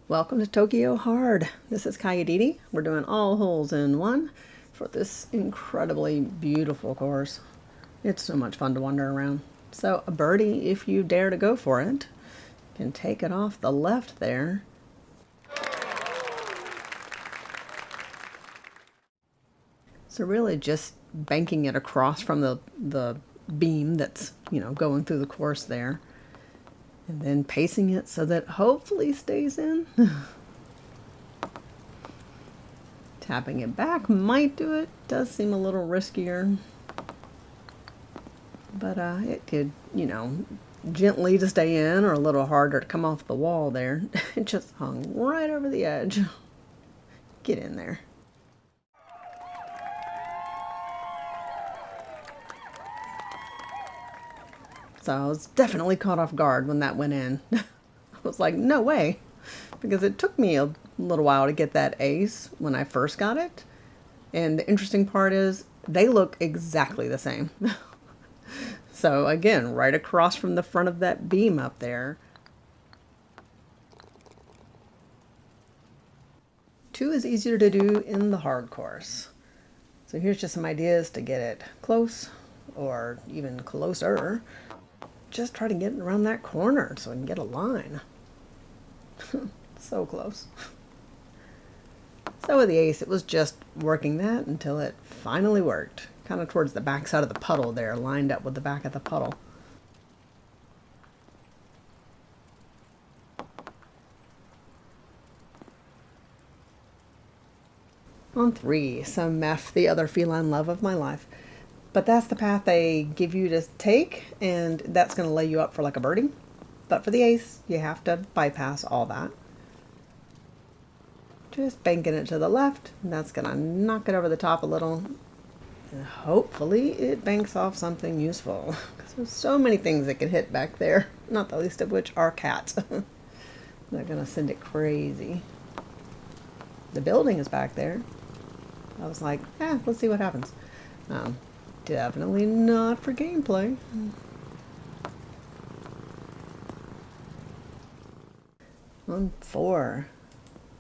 Welcome to Tokyo Hard. This is Kayaditi. We're doing all holes in one for this incredibly beautiful course. It's so much fun to wander around. So a birdie, if you dare to go for it, can take it off the left there. So really just banking it across from the beam that's, going through the course there. And then pacing it so that hopefully stays in. Tapping it back might do it. Does seem a little riskier. But it could, gently to stay in or a little harder to come off the wall there. It just hung right over the edge. Get in there. So I was definitely caught off guard when that went in. I was like, no way. Because it took me a little while to get that ace when I first got it. And the interesting part is they look exactly the same. So again, right across from the front of that beam up there. 2 is easier to do in the hard course. So here's just some ideas to get it close or even closer. Just try to get it around that corner so I can get a line. So close. So with the ace, it was just working that until it finally worked. Kind of towards the back side of the puddle there, lined up with the back of the puddle. On 3, some meth, the other feline love of my life. But that's the path they give you to take, and that's going to lay you up for like a birdie. But for the ace, you have to bypass all that. Just banking it to the left, and that's going to knock it over the top a little. And hopefully it banks off something useful, because there's so many things that can hit back there, not the least of which are cats. They're going to send it crazy. The building is back there. I was like, let's see what happens. Definitely not for gameplay. On 4,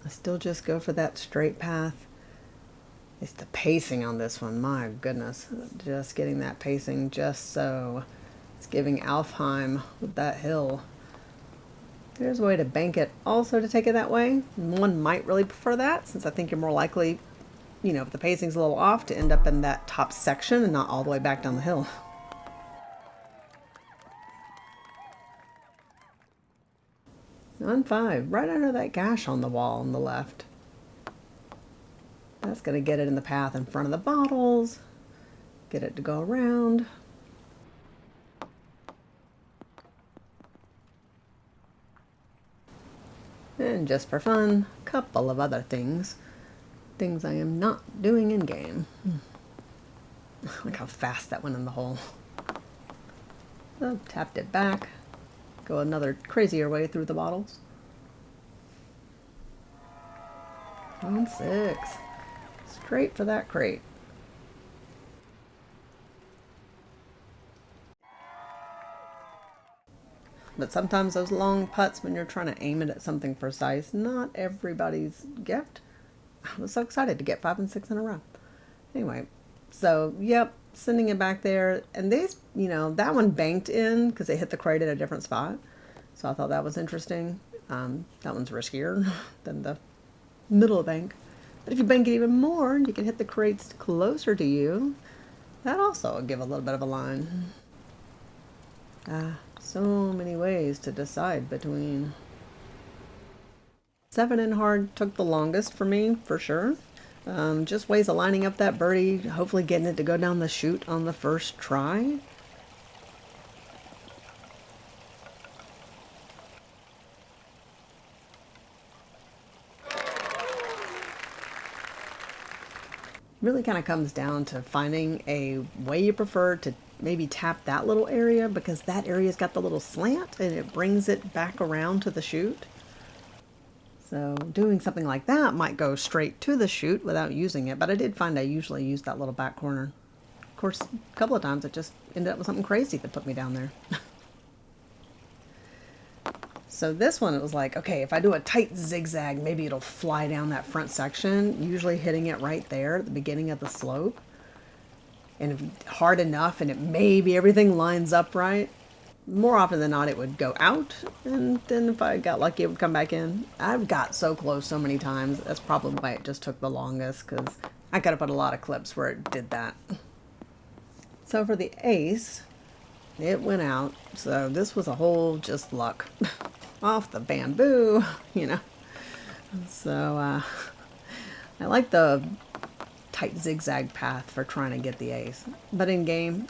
I still just go for that straight path. It's the pacing on this one, my goodness. Just getting that pacing just so. It's giving Alfheim with that hill. There's a way to bank it also to take it that way. One might really prefer that, since I think you're more likely, if the pacing's a little off, to end up in that top section and not all the way back down the hill. On 5, right under that gash on the wall on the left. That's going to get it in the path in front of the bottles. Get it to go around. And just for fun, a couple of other things. Things I am not doing in game. Look how fast that went in the hole. So, tapped it back. Go another crazier way through the bottles. On 6. Straight for that crate. But sometimes those long putts, when you're trying to aim it at something precise, not everybody's gift. I was so excited to get 5 and 6 in a row. Anyway, so yep, sending it back there. And these, that one banked in because they hit the crate at a different spot. So I thought that was interesting. That one's riskier than the middle bank. But if you bank it even more, you can hit the crates closer to you. That also will give a little bit of a line. So many ways to decide between. 7 in hard took the longest for me, for sure. Just ways of lining up that birdie, hopefully getting it to go down the chute on the first try. Really kind of comes down to finding a way you prefer to maybe tap that little area, because that area's got the little slant and it brings it back around to the chute. So doing something like that might go straight to the chute without using it, but I did find I usually use that little back corner. Of course, a couple of times it just ended up with something crazy that put me down there. So this one, it was like, okay, if I do a tight zigzag, maybe it'll fly down that front section, usually hitting it right there at the beginning of the slope. And if hard enough and it maybe everything lines up right, more often than not it would go out, and then if I got lucky it would come back in. I've got so close so many times. That's probably why it just took the longest, because I could have put a lot of clips where it did that. So for the ace, it went out. So this was a whole just luck. Off the bamboo, you know. So I like the tight zigzag path for trying to get the ace. But in game,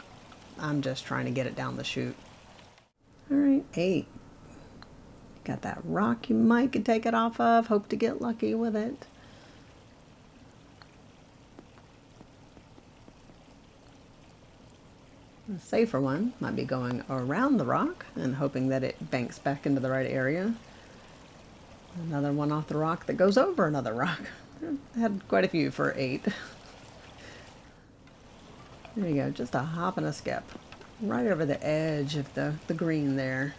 I'm just trying to get it down the chute. All right, 8. Got that rock you might could take it off of. Hope to get lucky with it. A safer one might be going around the rock and hoping that it banks back into the right area. Another one off the rock that goes over another rock. I had quite a few for 8. There you go, just a hop and a skip. Right over the edge of the green there.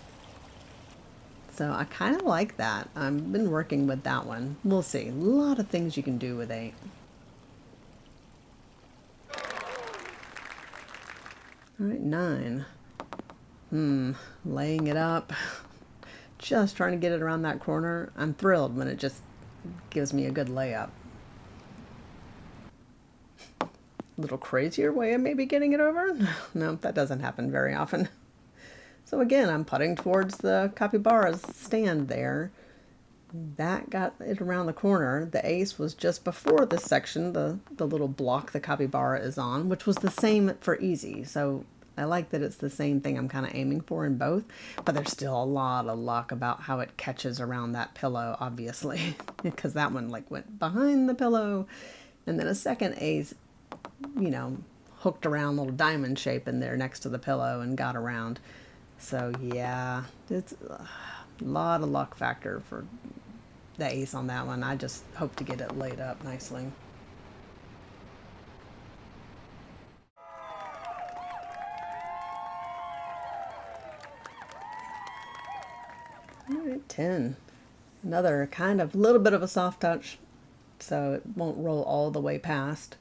So I kind of like that. I've been working with that one. We'll see. A lot of things you can do with 8. All right, 9. Laying it up. Just trying to get it around that corner. I'm thrilled when it just gives me a good layup. A little crazier way of maybe getting it over? No, that doesn't happen very often. So again, I'm putting towards the capybara's stand there. That got it around the corner. The ace was just before this section, the little block the capybara is on, which was the same for easy. So I like that it's the same thing I'm kind of aiming for in both, but there's still a lot of luck about how it catches around that pillow, obviously, because that one like went behind the pillow, and then a second ace, you know, hooked around a little diamond shape in there next to the pillow and got around. So yeah, it's a lot of luck factor for the ace on that one. I just hope to get it laid up nicely. All right, 10. Another kind of little bit of a soft touch, so it won't roll all the way past.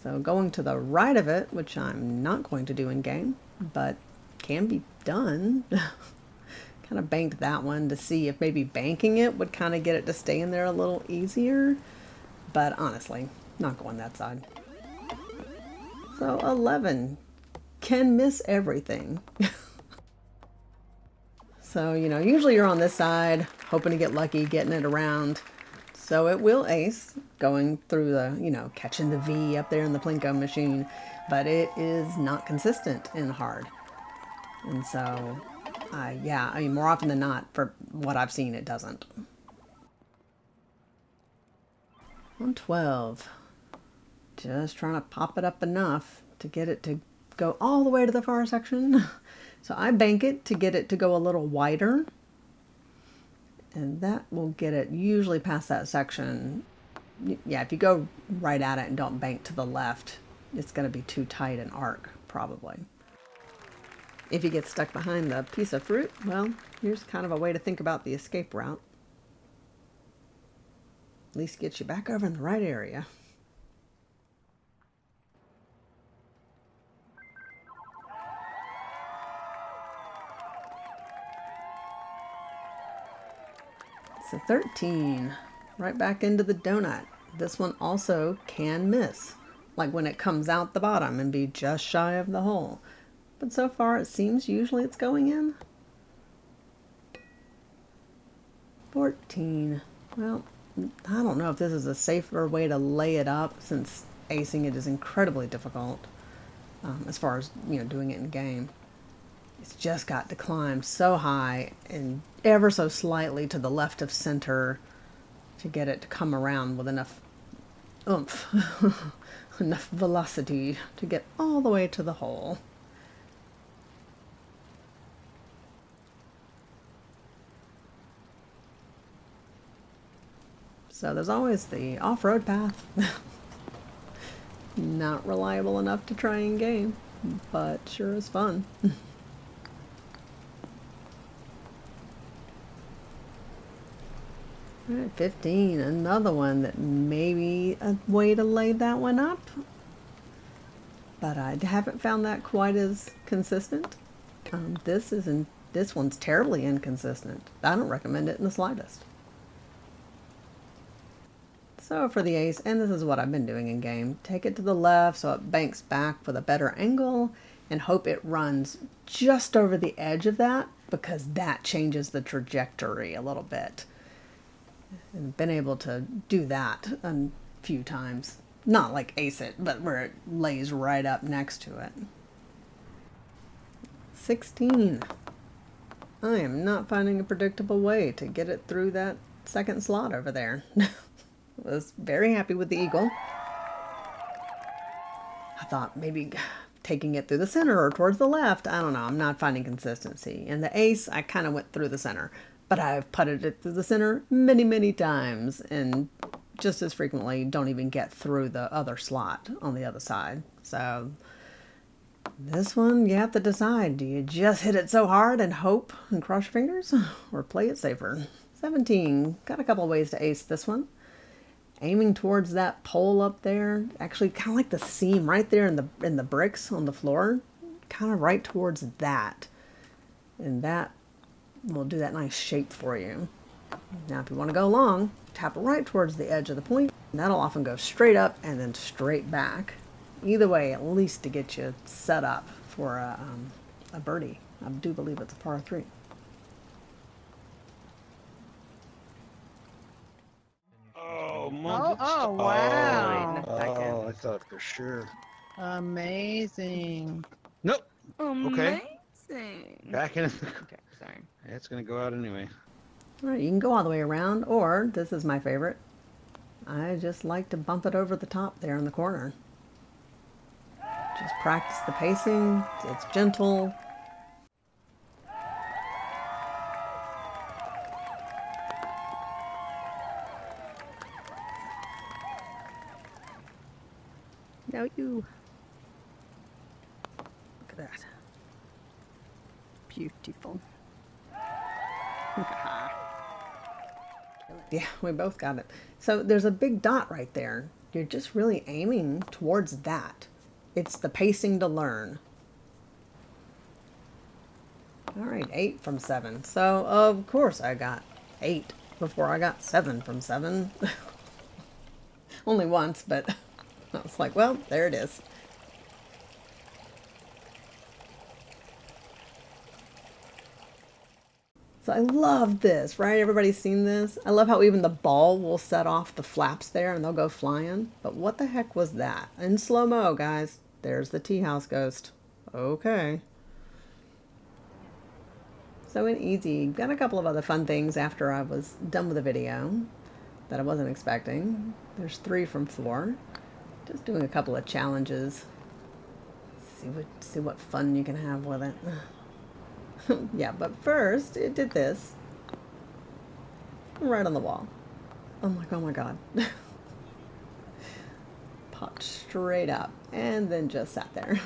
So going to the right of it, which I'm not going to do in game, but can be done. Kind of banked that one to see if maybe banking it would kind of get it to stay in there a little easier. But honestly, not going that side. So 11. Can miss everything. So, you know, usually you're on this side, hoping to get lucky, getting it around. So it will ace, going through the, you know, catching the V up there in the Plinko machine, but it is not consistent in hard. And so, yeah, I mean, more often than not, for what I've seen, it doesn't. On 12, just trying to pop it up enough to get it to go all the way to the far section. So I bank it to get it to go a little wider. And that will get it usually past that section. Yeah, if you go right at it and don't bank to the left, it's going to be too tight an arc, probably. If you get stuck behind the piece of fruit, well, here's kind of a way to think about the escape route. At least get you back over in the right area. So 13, right back into the donut. This one also can miss, like when it comes out the bottom and be just shy of the hole. But so far it seems usually it's going in. 14, well, I don't know if this is a safer way to lay it up, since acing it is incredibly difficult as far as, you know, doing it in game. It's just got to climb so high and ever so slightly to the left of center to get it to come around with enough oomph, enough velocity to get all the way to the hole. So there's always the off-road path. Not reliable enough to try in game, but sure is fun. Alright, 15. Another one that may be a way to lay that one up. But I haven't found that quite as consistent. This one's terribly inconsistent. I don't recommend it in the slightest. So for the ace, and this is what I've been doing in game, take it to the left so it banks back with a better angle and hope it runs just over the edge of that, because that changes the trajectory a little bit. And been able to do that a few times. Not like ace it, but where it lays right up next to it. 16. I am not finding a predictable way to get it through that second slot over there. Was very happy with the eagle. I thought maybe taking it through the center or towards the left. I don't know. I'm not finding consistency. And the ace, I kind of went through the center. But I've putted it through the center many, many times. And just as frequently don't even get through the other slot on the other side. So this one, you have to decide. Do you just hit it so hard and hope and cross your fingers? Or play it safer? 17. Got a couple of ways to ace this one. Aiming towards that pole up there, actually kind of like the seam right there in the bricks on the floor, kind of right towards that, and that will do that nice shape for you. Now if you want to go long, tap right towards the edge of the point, and that'll often go straight up and then straight back. Either way, at least to get you set up for a birdie. I do believe it's a par 3. Oh, wow. Oh, I thought for sure. Amazing. Nope. Okay. Amazing. Back in. Okay, sorry. It's going to go out anyway. All right, you can go all the way around, or this is my favorite. I just like to bump it over the top there in the corner. Just practice the pacing. It's gentle. Now you look at that. Beautiful. Yeah, we both got it. So there's a big dot right there. You're just really aiming towards that. It's the pacing to learn. All right, 8 from 7. So of course I got 8 before I got 7 from 7. Only once, but I was like, well, there it is. So I love this, right? Everybody's seen this. I love how even the ball will set off the flaps there and they'll go flying. But what the heck was that? In slow-mo, guys. There's the tea house ghost. Okay. So in easy, got a couple of other fun things after I was done with the video that I wasn't expecting. There's 3 from 4. Just doing a couple of challenges. See what fun you can have with it. Yeah, but first it did this. Right on the wall. I'm like, oh my god. Popped straight up and then just sat there.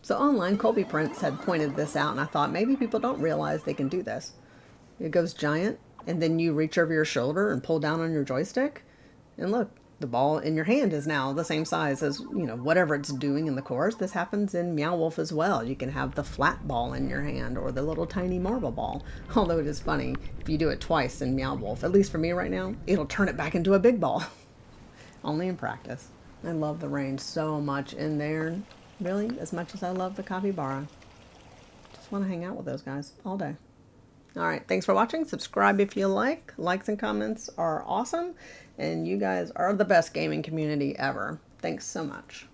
So online, Colby Prince had pointed this out, and I thought maybe people don't realize they can do this. It goes giant, and then you reach over your shoulder and pull down on your joystick, and look, the ball in your hand is now the same size as, whatever it's doing in the course. This happens in Meow Wolf as well. You can have the flat ball in your hand or the little tiny marble ball. Although it is funny, if you do it twice in Meow Wolf, at least for me right now, it'll turn it back into a big ball. Only in practice. I love the range so much in there. Really, as much as I love the capybara. Just want to hang out with those guys all day. All right, thanks for watching. Subscribe if you like. Likes and comments are awesome. And you guys are the best gaming community ever. Thanks so much.